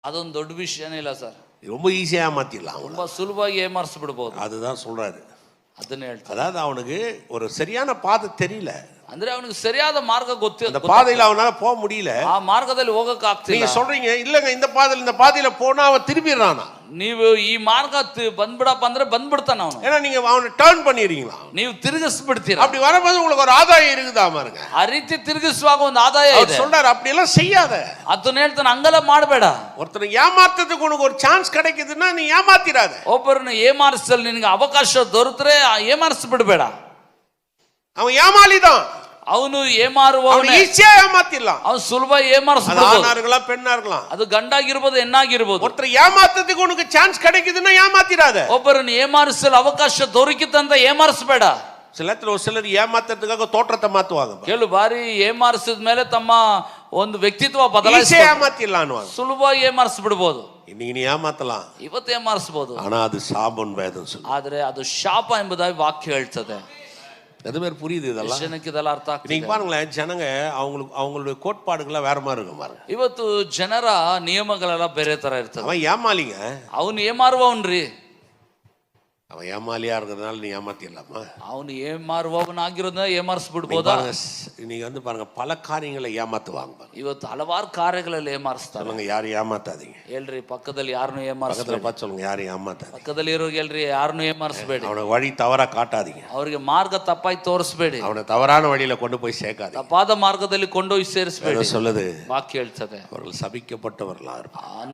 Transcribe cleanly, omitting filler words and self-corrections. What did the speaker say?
ಅದೊಂದು ದೊಡ್ಡ ವಿಷಯನೇ ಇಲ್ಲ ಸರ್. ரொம்ப ஈஸியா ஏமாத்திடலாம். ತುಂಬಾ ಸುಲಭವಾಗಿ ಏಮಾರಿಸ್ಬಿಡ್ಬೋದು. அதுதான் சொல்றாரு. ಅದನ್ನ ಹೇಳ್ತಾರೆ. அதாவது அவனுக்கு ஒரு சரியான பாதை தெரியல. ಅಂದ್ರೆ ಅವನಿಗೆ ಸರಿಯಾದ ಮಾರ್ಗ ಗೊತ್ತಿಲ್ಲ. அந்த பாதையில அவனால போக முடியல. ಆ ಮಾರ್ಗದಲ್ಲಿ ಹೋಗಕ್ಕೆ ಆಗ್ತಿಲ್ಲ. நீங்க சொல்றீங்க இல்லங்க இந்த பாதையில போனா அவன் திரும்பிறானா. ನೀವು ಈ ಮಾರ್ಗ ಬಂದ್ಬಿಡಪ್ಪ ಅಂದ್ರೆ ಬಂದ್ಬಿಡ್ತಾನ ಅವನು. ஏன்னா நீங்க அவனை டர்ன் பண்ணிடுறீங்களா. ನೀವು ತಿರುಗಿಸ್ಬಿಡ್ತೀರಾ. அப்படி வரும்போது உங்களுக்கு ஒரு ஆதாயம் இருக்குதா பாருங்க. ಆ ರೀತಿ ತಿರುಗಿಸುವಾಗ ಒಂದು ಆದಾಯ ಇದೆ. அவர் சொல்றாரு அப்படி எல்லாம் செய்யாத. ಅದನ್ನ ಹೇಳ್ತಾನೆ ಹಂಗೆಲ್ಲ ಮಾಡಬೇಡ. ஒருத்தனை ஏமாத்துறதுக்கு உனக்கு ஒரு சான்ஸ் கிடைக்குதுன்னா நீ ஏமாத்திராத. ಒಬ್ಬರನ್ನ ಏಮಾರಿಸಲು ನಿನಗೆ ಅವಕಾಶ ದೊರೆತರೆ ಏಮಾರಿಸ್ಬಿಡಬೇಡ. அவன் ஏமாளிதான். ಅವನು ಏಮಾರುವವನೇ. ஈஸியா ஏமாத்திடலாம். ಅವನು ಸುಲಭ ಏಮಾರಿಸಬಹುದು. ஆணா இருக்கலாம் பெண்ணா இருக்கலாம். ಅದು ಗಂಡಾಗಿರಬಹುದು ಹೆಣ್ಣಾಗಿರಬಹುದು. ஒருத்தரை ஏமாத்துறதுக்கு உனக்கு சான்ஸ் கிடைக்குதுன்னா ஏமாத்திராத. ಒಬ್ಬರನ್ನು ಏಮಾರಿಸಲು ಅವಕಾಶ ದೊರಕಿತಂತ ಏಮಾರಿಸಬೇಡ. சிலர் ஏமாத்துறதுக்காக தோற்றத்தை மாத்துவாங்க. ಕೆಲವು ಬಾರಿ ಏಮಾರಿಸಿದ ಮೇಲೆ ತಮ್ಮ ಒಂದು ವ್ಯಕ್ತಿತ್ವ ಬದಲಾಯಿಸಿ ஏமாத்திடலாம். ಸುಲಭವಾಗಿ ಏಮಾರಿಸ್ಬಿಡಬಹುದು. இன்னைக்கு நீ ஏமாத்தலாம். ಇವತ್ತು ಏಮಾರಿಸಬಹುದು. ஆனா அது சாபம் வேதம் சொல்லுது. ಆದ್ರೆ ಅದು ಶಾಪ ಎಂಬುದಾಗಿ ವಾಕ್ಯ ಹೇಳ್ತದೆ. அது பேர் புரியுது இதெல்லாம். ಜನಕ್ಕೆ ಇದೆಲ್ಲ ಅರ್ಥ ಆಗ್ತದೆ. நீங்க பாருங்களேன் ஜனங்க அவங்களுடைய கோட்பாடுகள் வேற மாதிரி இருக்கும் பாருங்க. ಇವತ್ತು ಜನರ ನಿಯಮಗಳೆಲ್ಲ ಬೇರೆ ತರ ಇರ್ತದೆ. அவன் ஏமாளிங்க. ಅವನು ಏಮಾರುವವನ್ರಿ. அவன் ஏமாளியா இருக்கிறதுனால நீ ஏமாத்திடலாமா? ಅವನು ಏಮಾರುವವನಾಗಿರೋದನ್ನ ಏಮಾರಿಸ್ಬಿಡ್ಬೋದಾ? நீங்க பாருங்க பல காரியங்களை ஏமாத்துவாங்க. ಇವತ್ತು ಹಲವಾರು ಕಾರ್ಯಗಳಲ್ಲಿ ಏಮಾರಿಸ್ತಾರೆ. சொல்லுங்க யாரும் ஏமாத்தாதீங்க. ಹೇಳ್ರಿ ಪಕ್ಕದಲ್ಲಿ ಯಾರನ್ನು ಏಮಾರಿಸಬೇಡಿ. பக்கத்துல பார்த்து சொல்லுங்க யாரும் ஏமாத்தாதீங்க. ಪಕ್ಕದಲ್ಲಿ ಇರೋರಿಗೆ ಹೇಳ್ರಿ ಯಾರನ್ನು ಏಮಾರಿಸಬೇಡಿ. அவனை வழி தவறா காட்டாதீங்க. ಅವರಿಗೆ ಮಾರ್ಗ ತಪ್ಪಾಗಿ ತೋರಿಸಬೇಡಿ. அவனை தவறான வழியில கொண்டு போய் சேர்க்காதீங்க. ತಪ್ಪಾದ ಮಾರ್ಗದಲ್ಲಿ ಕೊಂಡೊಯ್ದು ಸೇರಿಸಬೇಡಿ. சொல்லுது ವಾಕ್ಯ ಹೇಳ್ತದೆ. அவர்கள் சபிக்கப்பட்டவர்களா இருப்பார்கள்.